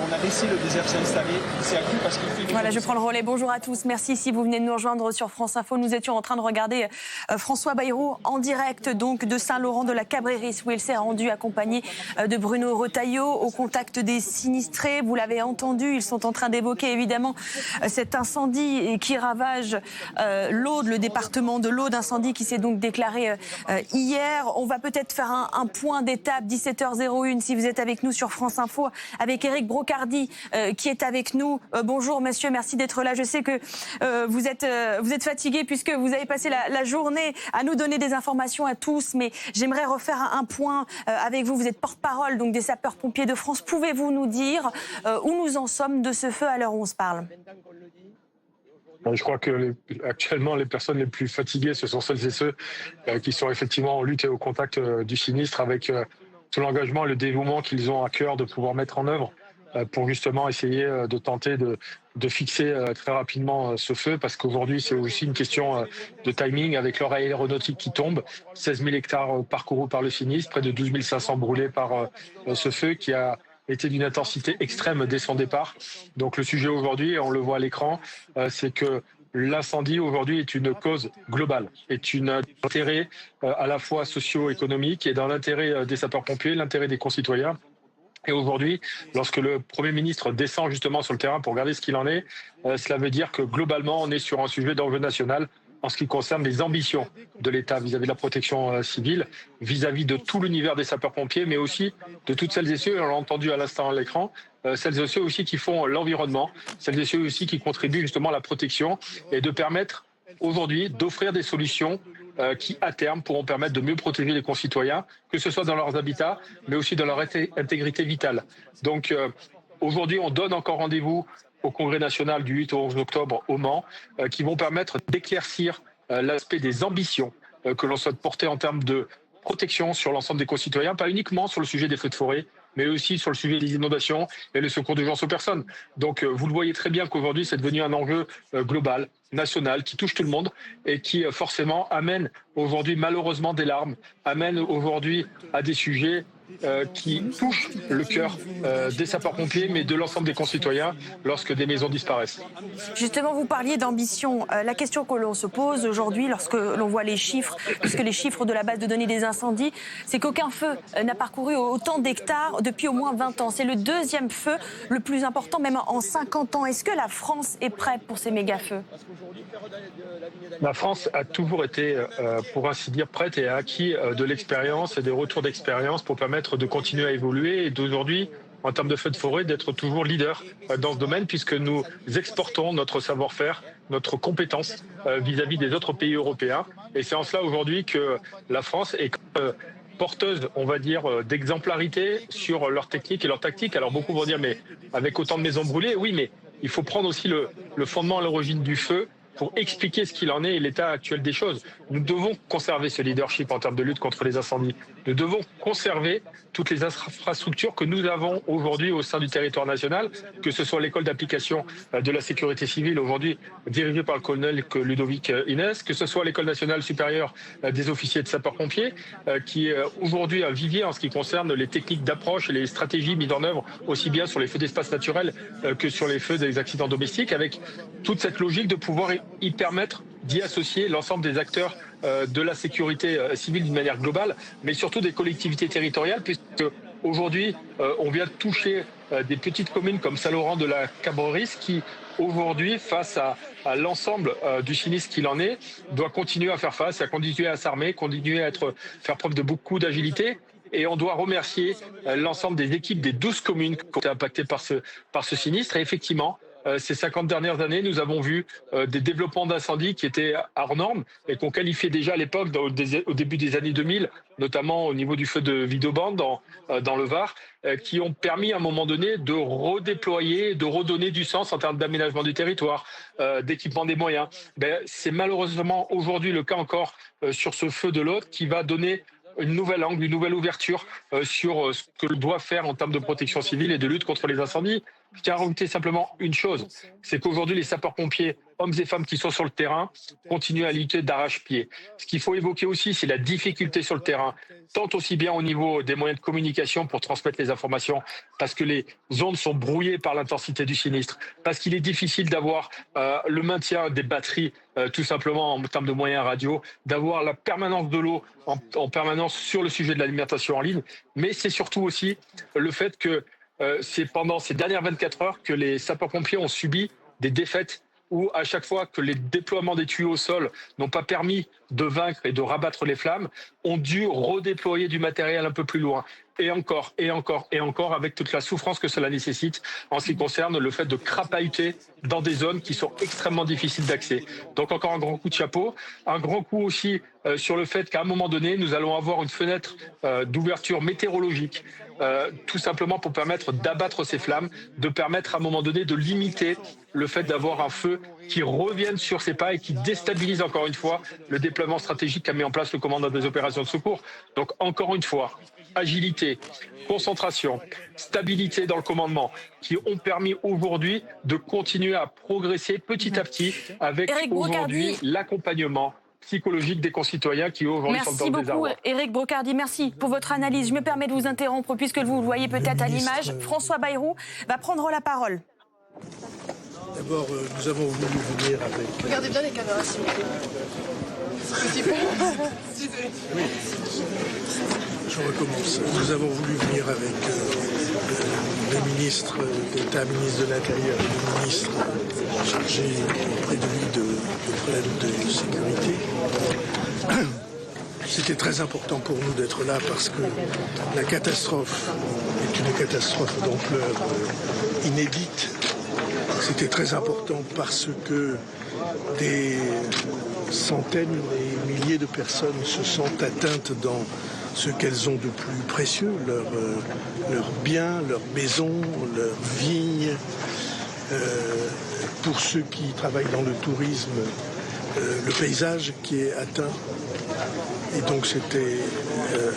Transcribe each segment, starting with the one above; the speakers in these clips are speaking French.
on a laissé le désert s'installer. C'est accru parce qu'il fait... Voilà, je prends le relais. Bonjour à tous. Merci si vous venez de nous rejoindre sur France Info. Nous étions en train de regarder François Bayrou en direct donc de Saint-Laurent de la Cabréris où il s'est rendu accompagné de Bruno Retailleau au contact des sinistrés. Vous l'avez entendu, ils sont en train d'évoquer évidemment cet incendie qui ravage l'Aude, le département de l'Aude, incendie qui s'est donc déclaré hier. On va peut-être faire un point d'étape, 17h01 si vous êtes avec nous sur France Info, avec Éric Brocardi qui est avec nous. Bonjour monsieur, merci d'être là. Je sais que vous êtes fatigué puisque vous avez passé la journée à nous donner des informations à tous, mais j'aimerais refaire un point avec vous. Vous êtes porte-parole donc des sapeurs-pompiers de France. Pouvez-vous nous dire où nous en sommes de ce feu à l'heure où on se parle ? Je crois que actuellement, les personnes les plus fatiguées, ce sont celles et ceux qui sont effectivement en lutte et au contact du sinistre avec tout l'engagement et le dévouement qu'ils ont à cœur de pouvoir mettre en œuvre pour justement essayer de tenter de fixer très rapidement ce feu, parce qu'aujourd'hui, c'est aussi une question de timing avec l'or aéronautique qui tombe. 16 000 hectares parcourus par le sinistre, près de 12 500 brûlés par ce feu qui a été d'une intensité extrême dès son départ. Donc le sujet aujourd'hui, on le voit à l'écran, c'est que l'incendie aujourd'hui est une cause globale, est un intérêt à la fois socio-économique et dans l'intérêt des sapeurs-pompiers, l'intérêt des concitoyens. Et aujourd'hui, lorsque le Premier ministre descend justement sur le terrain pour regarder ce qu'il en est, cela veut dire que globalement, on est sur un sujet d'enjeu national en ce qui concerne les ambitions de l'État vis-à-vis de la protection civile, vis-à-vis de tout l'univers des sapeurs-pompiers, mais aussi de toutes celles et ceux, on l'a entendu à l'instant à l'écran, celles et ceux aussi qui font l'environnement, celles et ceux aussi qui contribuent justement à la protection, et de permettre aujourd'hui d'offrir des solutions qui, à terme, pourront permettre de mieux protéger les concitoyens, que ce soit dans leurs habitats, mais aussi dans leur intégrité vitale. Donc aujourd'hui, on donne encore rendez-vous au Congrès national du 8 au 11 octobre au Mans, qui vont permettre d'éclaircir l'aspect des ambitions que l'on souhaite porter en termes de protection sur l'ensemble des concitoyens, pas uniquement sur le sujet des feux de forêt, mais aussi sur le sujet des inondations et le secours d'urgence aux personnes. Donc vous le voyez très bien qu'aujourd'hui, c'est devenu un enjeu global, national, qui touche tout le monde et qui forcément amène aujourd'hui malheureusement des larmes, amène aujourd'hui à des sujets qui touchent le cœur des sapeurs-pompiers, mais de l'ensemble des concitoyens lorsque des maisons disparaissent. Justement, vous parliez d'ambition. La question que l'on se pose aujourd'hui, lorsque l'on voit les chiffres, puisque les chiffres de la base de données des incendies, c'est qu'aucun feu n'a parcouru autant d'hectares depuis au moins 20 ans. C'est le deuxième feu le plus important, même en 50 ans. Est-ce que la France est prête pour ces méga-feux ? La France a toujours été, pour ainsi dire, prête et a acquis de l'expérience et des retours d'expérience pour permettre de continuer à évoluer et d'aujourd'hui, en termes de feux de forêt, d'être toujours leader dans ce domaine, puisque nous exportons notre savoir-faire, notre compétence vis-à-vis des autres pays européens. Et c'est en cela aujourd'hui que la France est porteuse, on va dire, d'exemplarité sur leur technique et leur tactique. Alors beaucoup vont dire, mais avec autant de maisons brûlées, oui, mais il faut prendre aussi le fondement à l'origine du feu pour expliquer ce qu'il en est et l'état actuel des choses. Nous devons conserver ce leadership en termes de lutte contre les incendies. Nous devons conserver toutes les infrastructures que nous avons aujourd'hui au sein du territoire national, que ce soit l'école d'application de la sécurité civile, aujourd'hui dirigée par le colonel Ludovic Inès, que ce soit l'école nationale supérieure des officiers de sapeurs-pompiers, qui est aujourd'hui un vivier en ce qui concerne les techniques d'approche et les stratégies mises en œuvre aussi bien sur les feux d'espace naturel que sur les feux des accidents domestiques, avec toute cette logique de pouvoir y permettre d'y associer l'ensemble des acteurs de la sécurité civile d'une manière globale, mais surtout des collectivités territoriales, puisque aujourd'hui, on vient de toucher des petites communes comme Saint-Laurent de la Cabreris qui, aujourd'hui, face à l'ensemble du sinistre qu'il en est, doit continuer à faire face, à continuer à s'armer, continuer à faire preuve de beaucoup d'agilité. Et on doit remercier l'ensemble des équipes des 12 communes qui ont été impactées par ce sinistre. Et effectivement, ces 50 dernières années, nous avons vu des développements d'incendies qui étaient hors normes et qu'on qualifiait déjà à l'époque, au début des années 2000, notamment au niveau du feu de Vidauban dans le Var, qui ont permis à un moment donné de redéployer, de redonner du sens en termes d'aménagement du territoire, d'équipement des moyens. C'est malheureusement aujourd'hui le cas encore sur ce feu de l'Aude qui va donner une nouvelle angle, une nouvelle ouverture sur ce que doit faire en termes de protection civile et de lutte contre les incendies. Je tiens à rajouter simplement une chose, c'est qu'aujourd'hui, les sapeurs-pompiers, hommes et femmes qui sont sur le terrain, continuent à lutter d'arrache-pied. Ce qu'il faut évoquer aussi, c'est la difficulté sur le terrain, tant aussi bien au niveau des moyens de communication pour transmettre les informations, parce que les ondes sont brouillées par l'intensité du sinistre, parce qu'il est difficile d'avoir le maintien des batteries, tout simplement en termes de moyens radio, d'avoir la permanence de l'eau en permanence sur le sujet de l'alimentation en ligne, mais c'est surtout aussi le fait que c'est pendant ces dernières 24 heures que les sapeurs-pompiers ont subi des défaites où à chaque fois que les déploiements des tuyaux au sol n'ont pas permis de vaincre et de rabattre les flammes, ont dû redéployer du matériel un peu plus loin. Et encore, et encore, et encore, avec toute la souffrance que cela nécessite en ce qui concerne le fait de crapahuter dans des zones qui sont extrêmement difficiles d'accès. Donc encore un grand coup de chapeau, un grand coup aussi sur le fait qu'à un moment donné, nous allons avoir une fenêtre d'ouverture météorologique, tout simplement pour permettre d'abattre ces flammes, de permettre à un moment donné de limiter le fait d'avoir un feu qui revienne sur ses pas et qui déstabilise encore une fois le déploiement stratégique qu'a mis en place le commandant des opérations de secours. Donc encore une fois, agilité, concentration, stabilité dans le commandement qui ont permis aujourd'hui de continuer à progresser petit à petit avec aujourd'hui l'accompagnement psychologique des concitoyens qui aujourd'hui sont dans le désarroi. Merci beaucoup Éric Brocardi, merci pour votre analyse. Je me permets de vous interrompre puisque vous le voyez peut-être à l'image. François Bayrou va prendre la parole. D'abord, nous avons voulu venir avec... Regardez bien les caméras, s'il vous plaît. Oui, je recommence. Nous avons voulu venir avec le ministre d'État, ministre de l'Intérieur et le ministre chargé auprès de lui de problèmes de sécurité. C'était très important pour nous d'être là parce que la catastrophe est une catastrophe d'ampleur inédite. C'était très important parce que des centaines et milliers de personnes se sentent atteintes dans ce qu'elles ont de plus précieux, leurs biens, leurs maisons, leurs vignes. Pour ceux qui travaillent dans le tourisme, le paysage qui est atteint. Et donc c'était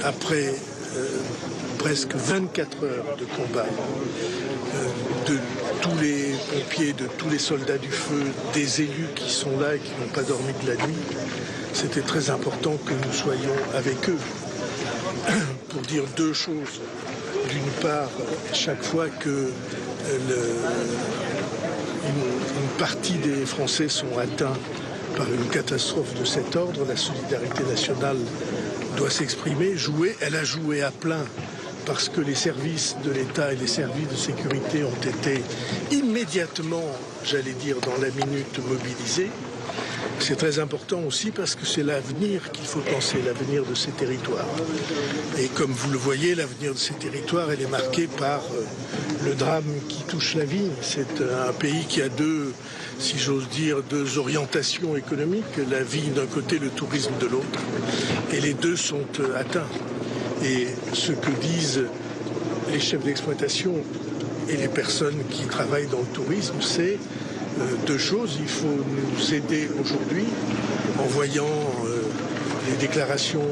après presque 24 heures de combat de tous les pompiers, de tous les soldats du feu, des élus qui sont là et qui n'ont pas dormi de la nuit. C'était très important que nous soyons avec eux pour dire deux choses. D'une part, chaque fois que une partie des Français sont atteints par une catastrophe de cet ordre, la solidarité nationale doit s'exprimer, jouer. Elle a joué à plein parce que les services de l'État et les services de sécurité ont été immédiatement, j'allais dire, dans la minute mobilisés. C'est très important aussi parce que c'est l'avenir qu'il faut penser, l'avenir de ces territoires. Et comme vous le voyez, l'avenir de ces territoires, elle est marquée par le drame qui touche la vie. C'est un pays qui a si j'ose dire, deux orientations économiques, la vie d'un côté, le tourisme de l'autre. Et les deux sont atteints. Et ce que disent les chefs d'exploitation et les personnes qui travaillent dans le tourisme, c'est deux choses. Il faut nous aider aujourd'hui en voyant les déclarations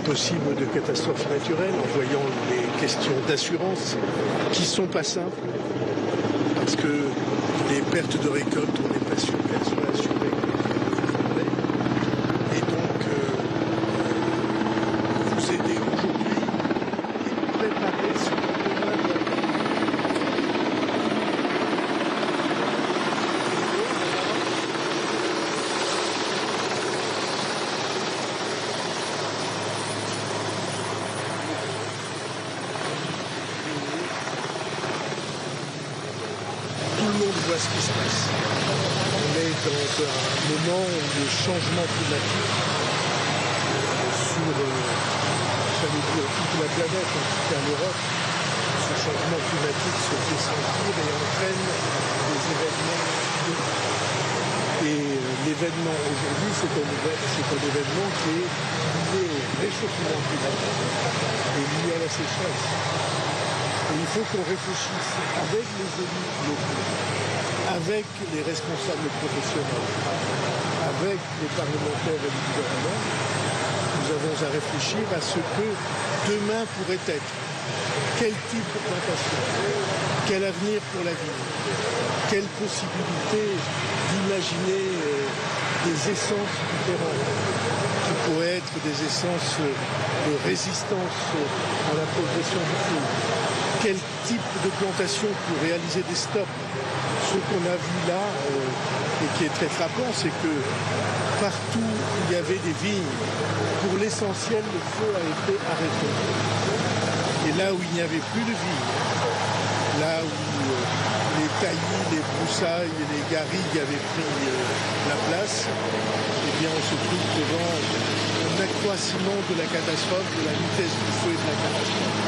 possibles de catastrophes naturelles, en voyant les questions d'assurance qui ne sont pas simples, parce que les pertes de récolte, on n'est pas sûr qu'elles soient assurées. Et donc, vous aider aujourd'hui et préparer ce que demain doit être. Tout le monde voit ce qui se passe. On est dans un moment où le changement climatique sur, j'allais dire, toute la planète, en tout cas l'Europe, ce changement climatique se fait sentir et entraîne des événements. Et l'événement aujourd'hui, c'est un événement qui est lié au réchauffement climatique et lié à la sécheresse. Et il faut qu'on réfléchisse avec les élus locaux, avec les responsables professionnels, avec les parlementaires et le gouvernement. Nous avons à réfléchir à ce que demain pourrait être. Quel type de plantation ? Quel avenir pour la ville? Quelle possibilité d'imaginer des essences différentes qui pourraient être des essences de résistance à la progression du feu? Quel type de plantation pour réaliser des stops? Ce qu'on a vu là, et qui est très frappant, c'est que partout où il y avait des vignes, pour l'essentiel, le feu a été arrêté. Et là où il n'y avait plus de vignes, là où les taillis, les broussailles et les garrigues avaient pris la place, eh bien on se trouve devant un accroissement de la catastrophe, de la vitesse du feu et de la catastrophe.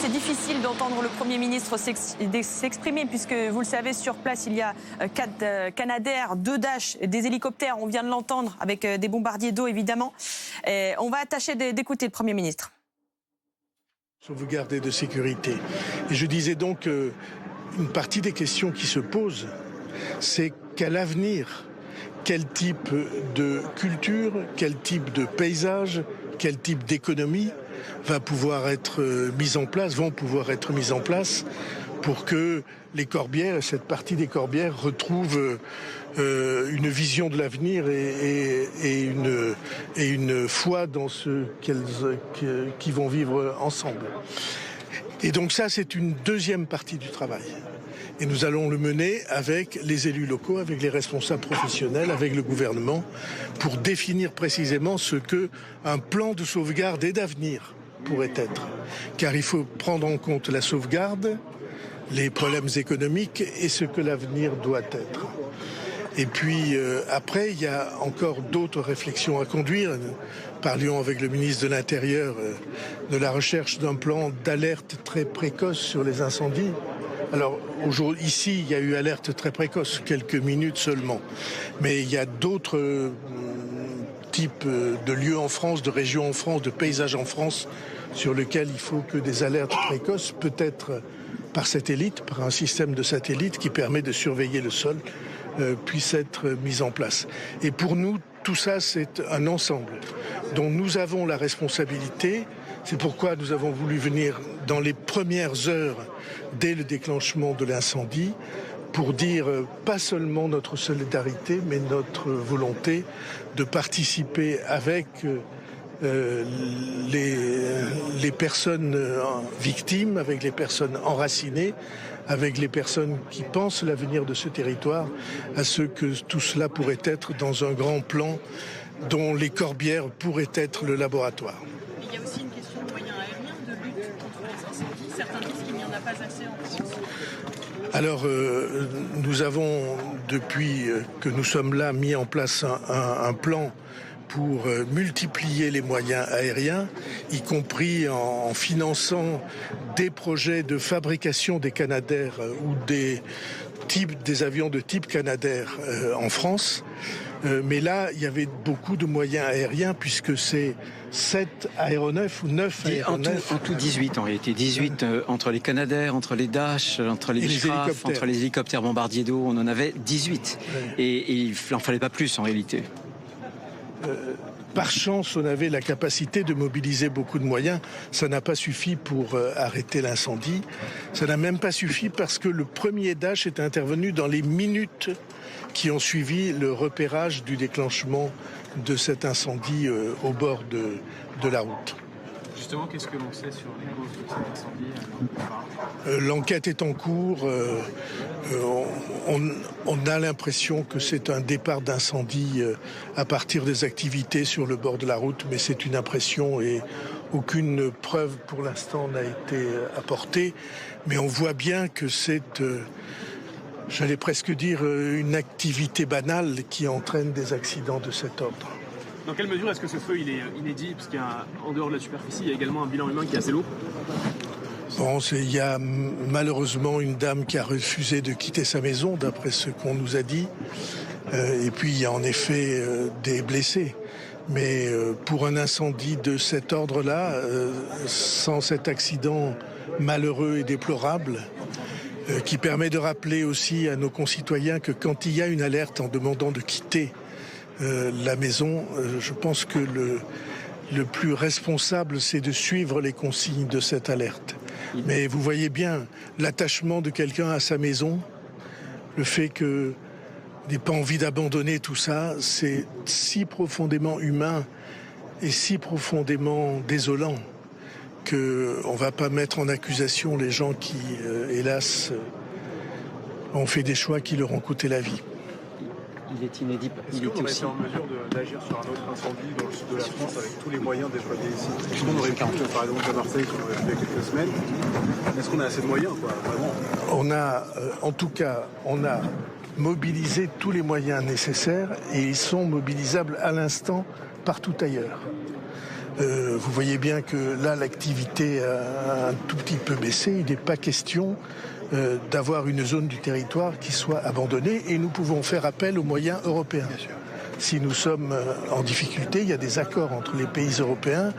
C'est difficile d'entendre le Premier ministre s'exprimer puisque, vous le savez, sur place, il y a 4 Canadair, 2 Dash, des hélicoptères, on vient de l'entendre, avec des bombardiers d'eau, évidemment. Et on va tâcher d'écouter le Premier ministre. Sauvegarde et de sécurité. Et je disais donc une partie des questions qui se posent, c'est quel avenir, quel type de culture, quel type de paysage, quel type d'économie vont pouvoir être mises en place pour que les Corbières, cette partie des Corbières, retrouvent une vision de l'avenir et une foi dans ce qu'ils vont vivre ensemble. Et donc ça, c'est une deuxième partie du travail. Et nous allons le mener avec les élus locaux, avec les responsables professionnels, avec le gouvernement, pour définir précisément ce qu'un plan de sauvegarde et d'avenir pourrait être. Car il faut prendre en compte la sauvegarde, les problèmes économiques et ce que l'avenir doit être. Et puis après, il y a encore d'autres réflexions à conduire. Nous parlions avec le ministre de l'Intérieur de la recherche d'un plan d'alerte très précoce sur les incendies. Alors aujourd'hui, ici, il y a eu alerte très précoce, quelques minutes seulement. Mais il y a d'autres types de lieux en France, de régions en France, de paysages en France, sur lesquels il faut que des alertes précoces, peut-être par satellite, par un système de satellite qui permet de surveiller le sol, puissent être mises en place. Et pour nous, tout ça, c'est un ensemble dont nous avons la responsabilité. C'est pourquoi nous avons voulu venir dans les premières heures, dès le déclenchement de l'incendie, pour dire pas seulement notre solidarité, mais notre volonté de participer avec les personnes victimes, avec les personnes enracinées, avec les personnes qui pensent l'avenir de ce territoire, à ce que tout cela pourrait être dans un grand plan dont les Corbières pourraient être le laboratoire. Il y a aussi une question de moyens aériens de lutte contre les incendies. Certains disent qu'il n'y en a pas assez en France. Alors, nous avons, depuis que nous sommes là, mis en place un plan pour multiplier les moyens aériens, y compris en finançant des projets de fabrication des Canadair ou des avions de type Canadair en France. Mais là, il y avait beaucoup de moyens aériens puisque c'est 7 aéronefs ou 9 aéronefs. En tout 18 en réalité. 18 entre les Canadair, entre les Dash, entre les Bichraf, entre les hélicoptères bombardiers d'eau. On en avait 18. Ouais. Et il n'en fallait pas plus en réalité. Par chance, on avait la capacité de mobiliser beaucoup de moyens. Ça n'a pas suffi pour arrêter l'incendie. Ça n'a même pas suffi parce que le premier Dash est intervenu dans les minutes qui ont suivi le repérage du déclenchement de cet incendie au bord de la route. Justement, qu'est-ce que l'on sait sur les causes de cet incendie? L'enquête est en cours. On a l'impression que c'est un départ d'incendie à partir des activités sur le bord de la route, mais c'est une impression et aucune preuve pour l'instant n'a été apportée. Mais on voit bien que c'est, j'allais presque dire, une activité banale qui entraîne des accidents de cet ordre. Dans quelle mesure est-ce que ce feu il est inédit? Parce qu'en dehors de la superficie, il y a également un bilan humain qui est assez lourd. Bon, il y a malheureusement une dame qui a refusé de quitter sa maison, d'après ce qu'on nous a dit. Et puis, il y a en effet des blessés. Mais pour un incendie de cet ordre-là, sans cet accident malheureux et déplorable, qui permet de rappeler aussi à nos concitoyens que quand il y a une alerte en demandant de quitter la maison, je pense que le plus responsable, c'est de suivre les consignes de cette alerte. Mais vous voyez bien l'attachement de quelqu'un à sa maison, le fait qu'il n'ait pas envie d'abandonner tout ça, c'est si profondément humain et si profondément désolant qu'on ne va pas mettre en accusation les gens qui, hélas, ont fait des choix qui leur ont coûté la vie. Il est inédit. Est-ce qu'on aurait été en mesure d'agir sur un autre incendie dans le sud de la France avec tous les moyens déployés ici? Est-ce qu'on aurait pu, par exemple, à Marseille, comme on l'a fait il y a quelques semaines? Est-ce qu'on a assez de moyens, quoi, vraiment? On a, en tout cas, on a mobilisé tous les moyens nécessaires et ils sont mobilisables à l'instant partout ailleurs. Vous voyez bien que là, l'activité a un tout petit peu baissé. Il n'est pas question d'avoir une zone du territoire qui soit abandonnée et nous pouvons faire appel aux moyens européens. Si nous sommes en difficulté, il y a des accords entre les pays européens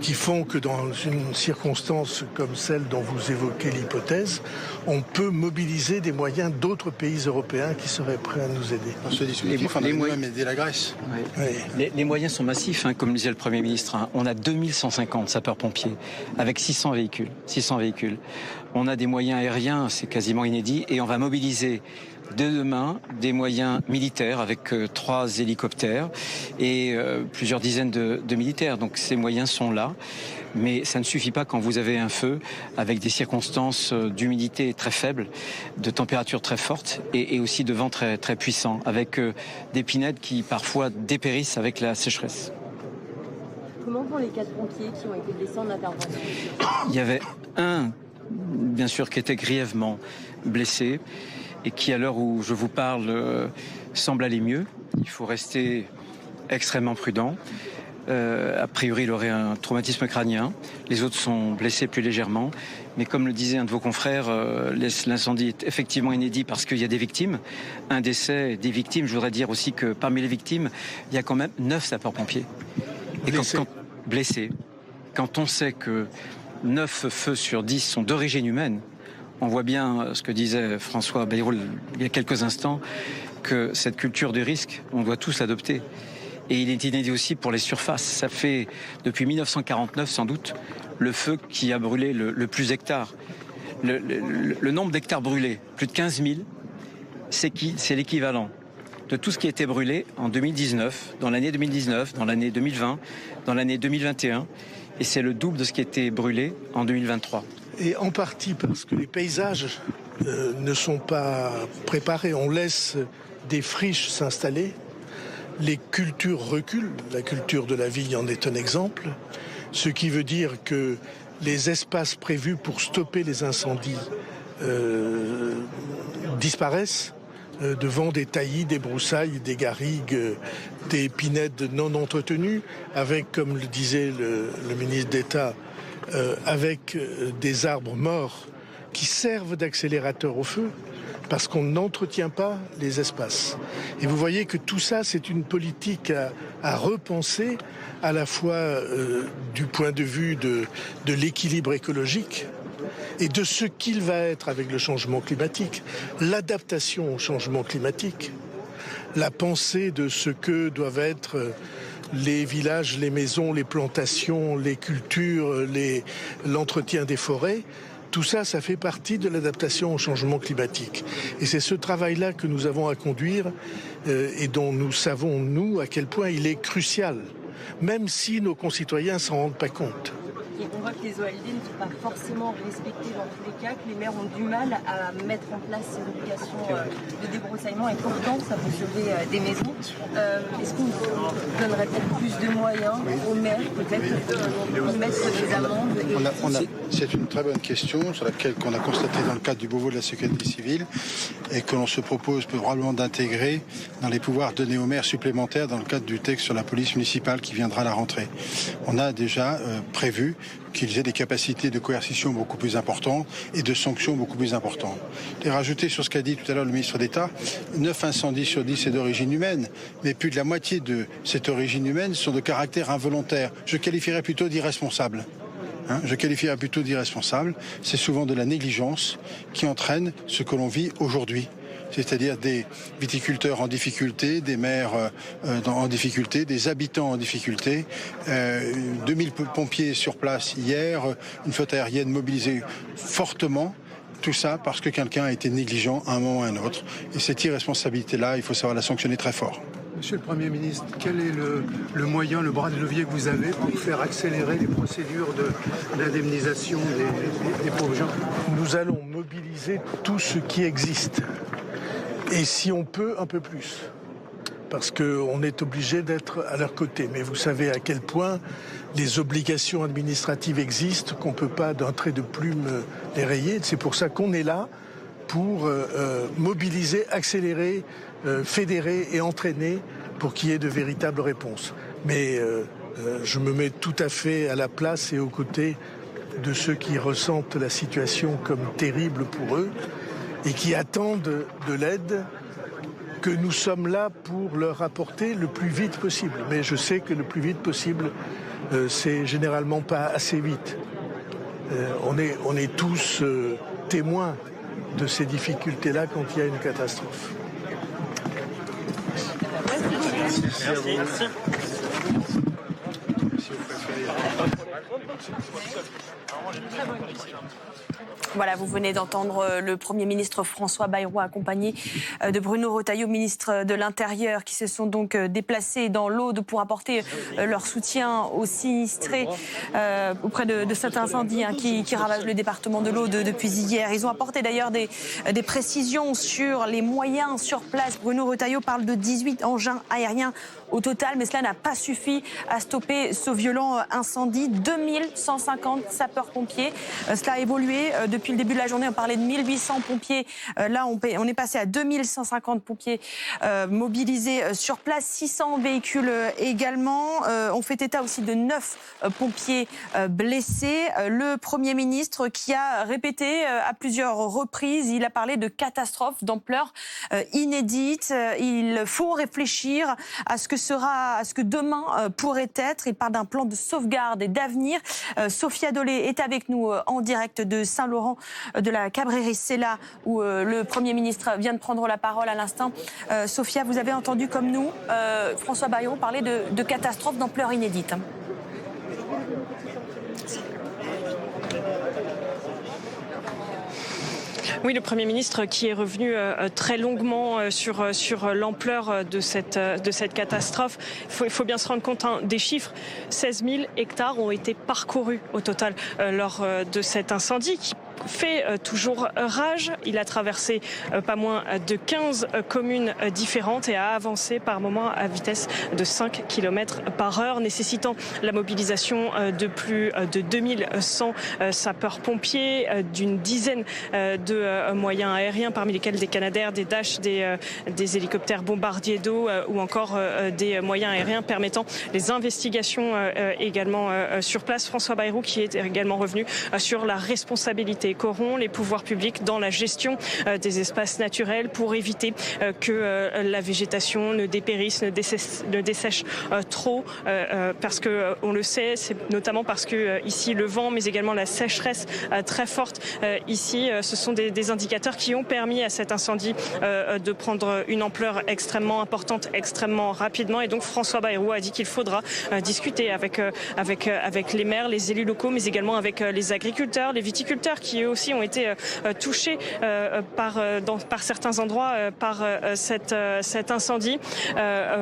qui font que dans une circonstance comme celle dont vous évoquez l'hypothèse, on peut mobiliser des moyens d'autres pays européens qui seraient prêts à nous aider. Dans ce dispositif, on a même aidé la Grèce. Oui. Oui. Les moyens sont massifs, comme le disait le Premier ministre. On a 2150 sapeurs-pompiers avec 600 véhicules. On a des moyens aériens, c'est quasiment inédit, et on va mobiliser dès demain des moyens militaires avec 3 hélicoptères et plusieurs dizaines de militaires. Donc ces moyens sont là, mais ça ne suffit pas quand vous avez un feu avec des circonstances d'humidité très faibles, de température très forte et aussi de vent très, très puissant, avec des pinèdes qui parfois dépérissent avec la sécheresse. Comment vont les 4 pompiers qui ont été blessés en intervention? Il y avait un, bien sûr, qui était grièvement blessé et qui, à l'heure où je vous parle, semble aller mieux. Il faut rester extrêmement prudent. A priori, il aurait un traumatisme crânien. Les autres sont blessés plus légèrement. Mais comme le disait un de vos confrères, l'incendie est effectivement inédit parce qu'il y a des victimes. Un décès, des victimes. Je voudrais dire aussi que parmi les victimes, il y a quand même 9 sapeurs-pompiers. Et blessés. Quand on sait que 9 feux sur 10 sont d'origine humaine, on voit bien ce que disait François Bayrou il y a quelques instants, que cette culture du risque, on doit tous l'adopter. Et il est inédit aussi pour les surfaces. Ça fait depuis 1949 sans doute le feu qui a brûlé le plus d'hectares. Le nombre d'hectares brûlés, plus de 15 000, c'est l'équivalent de tout ce qui a été brûlé en 2019, dans l'année 2019, dans l'année 2020, dans l'année 2021. Et c'est le double de ce qui a été brûlé en 2023. Et en partie parce que les paysages ne sont pas préparés. On laisse des friches s'installer, les cultures reculent, la culture de la vigne en est un exemple, ce qui veut dire que les espaces prévus pour stopper les incendies disparaissent devant des taillis, des broussailles, des garrigues, des pinèdes non entretenues, avec, comme le disait le ministre d'État, avec des arbres morts qui servent d'accélérateur au feu parce qu'on n'entretient pas les espaces. Et vous voyez que tout ça, c'est une politique à repenser à la fois du point de vue de l'équilibre écologique et de ce qu'il va être avec le changement climatique, l'adaptation au changement climatique, la pensée de ce que doivent être les villages, les maisons, les plantations, les cultures, l'entretien des forêts. Tout ça, ça fait partie de l'adaptation au changement climatique. Et c'est ce travail-là que nous avons à conduire et dont nous savons, nous, à quel point il est crucial, même si nos concitoyens ne s'en rendent pas compte. Et on voit que les OLD ne sont pas forcément respectés dans tous les cas, que les maires ont du mal à mettre en place ces obligations de débroussaillement et pourtant ça peut sauver des maisons. Est-ce qu'on donnerait peut-être plus de moyens aux maires, peut-être pour mettre des amendes C'est une très bonne question sur laquelle on a constaté dans le cadre du Beauvau de la sécurité civile et que l'on se propose probablement d'intégrer dans les pouvoirs donnés aux maires supplémentaires dans le cadre du texte sur la police municipale qui viendra à la rentrée. On a déjà prévu qu'ils aient des capacités de coercition beaucoup plus importantes et de sanctions beaucoup plus importantes. Et rajouter sur ce qu'a dit tout à l'heure le ministre d'État, 9 incendies sur 10 c'est d'origine humaine, mais plus de la moitié de cette origine humaine sont de caractère involontaire. Je qualifierais plutôt d'irresponsables. Je qualifierais plutôt d'irresponsable. C'est souvent de la négligence qui entraîne ce que l'on vit aujourd'hui. C'est-à-dire des viticulteurs en difficulté, des maires en difficulté, des habitants en difficulté. 2000 pompiers sur place hier, une flotte aérienne mobilisée fortement. Tout ça parce que quelqu'un a été négligent à un moment ou à un autre. Et cette irresponsabilité-là, il faut savoir la sanctionner très fort. Monsieur le Premier ministre, quel est le moyen, le bras de levier que vous avez pour faire accélérer les procédures d'indemnisation des pauvres gens? Nous allons mobiliser tout ce qui existe. Et si on peut, un peu plus. Parce qu'on est obligé d'être à leur côté. Mais vous savez à quel point les obligations administratives existent, qu'on ne peut pas d'un trait de plume les rayer. C'est pour ça qu'on est là pour mobiliser, accélérer, fédérer et entraîner pour qu'il y ait de véritables réponses. Mais je me mets tout à fait à la place et aux côtés de ceux qui ressentent la situation comme terrible pour eux et qui attendent de l'aide que nous sommes là pour leur apporter le plus vite possible. Mais je sais que le plus vite possible, c'est généralement pas assez vite. On est tous témoins de ces difficultés-là quand il y a une catastrophe. Merci. Voilà, vous venez d'entendre le Premier ministre François Bayrou accompagné de Bruno Retailleau, ministre de l'Intérieur, qui se sont donc déplacés dans l'Aude pour apporter leur soutien aux sinistrés auprès de cet incendie qui ravage le département de l'Aude depuis hier. Ils ont apporté d'ailleurs des précisions sur les moyens sur place. Bruno Retailleau parle de 18 engins aériens au total, mais cela n'a pas suffi à stopper ce violent incendie. 2150 sapeurs-pompiers. Cela a évolué depuis le début de la journée. On parlait de 1800 pompiers. Là, on est passé à 2150 pompiers mobilisés sur place. 600 véhicules également. On fait état aussi de 9 pompiers blessés. Le Premier ministre qui a répété à plusieurs reprises, il a parlé de catastrophe d'ampleur inédite. Il faut réfléchir à ce que demain pourrait être. Il parle d'un plan de sauvegarde et d'avenir. Sophia Dolé est avec nous en direct de Saint-Laurent de la Cabrérice. C'est là où le Premier ministre vient de prendre la parole à l'instant. Sophia, vous avez entendu comme nous François Bayrou parler de catastrophe d'ampleur inédite. Oui, le Premier ministre qui est revenu très longuement sur l'ampleur de cette catastrophe. Il faut bien se rendre compte des chiffres. 16 000 hectares ont été parcourus au total lors de cet incendie qui fait toujours rage. Il a traversé pas moins de 15 communes différentes et a avancé par moments à vitesse de 5 km par heure, nécessitant la mobilisation de plus de 2100 sapeurs-pompiers, d'une dizaine de moyens aériens, parmi lesquels des Canadair, des Dash, des hélicoptères bombardiers d'eau ou encore des moyens aériens permettant les investigations également sur place. François Bayrou qui est également revenu sur la responsabilité qu'auront les pouvoirs publics dans la gestion des espaces naturels pour éviter que la végétation ne dépérisse, ne dessèche trop, parce que on le sait, c'est notamment parce que ici le vent, mais également la sécheresse très forte ici, ce sont des indicateurs qui ont permis à cet incendie de prendre une ampleur extrêmement importante, extrêmement rapidement. Et donc François Bayrou a dit qu'il faudra discuter avec les maires, les élus locaux, mais également avec les agriculteurs, les viticulteurs qui eux aussi ont été touchés par certains endroits par cet incendie.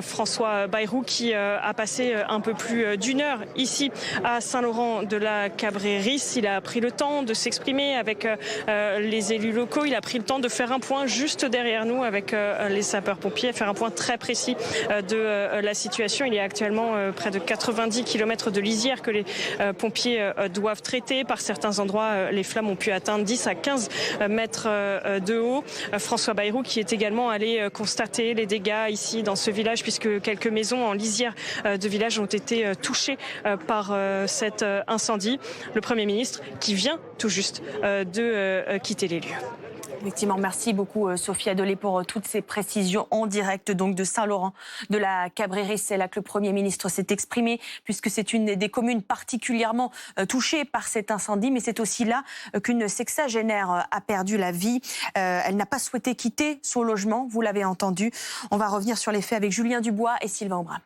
François Bayrou qui a passé un peu plus d'une heure ici à Saint-Laurent de la Cabrérice. Il a pris le temps de s'exprimer avec les élus locaux. Il a pris le temps de faire un point juste derrière nous avec les sapeurs-pompiers, faire un point très précis de la situation. Il y a actuellement près de 90 km de lisière que les pompiers doivent traiter. Par certains endroits, les flammes ont pu atteindre 10 à 15 mètres de haut. François Bayrou qui est également allé constater les dégâts ici dans ce village, puisque quelques maisons en lisière de village ont été touchées par cet incendie. Le Premier ministre qui vient tout juste de quitter les lieux. Effectivement, merci beaucoup Sophie Adelé pour toutes ces précisions en direct donc de Saint-Laurent de la Cabrera. C'est là que le Premier ministre s'est exprimé puisque c'est une des communes particulièrement touchées par cet incendie, mais c'est aussi là qu'une sexagénaire a perdu la vie. Elle n'a pas souhaité quitter son logement, vous l'avez entendu. On va revenir sur les faits avec Julien Dubois et Sylvain Aubrin.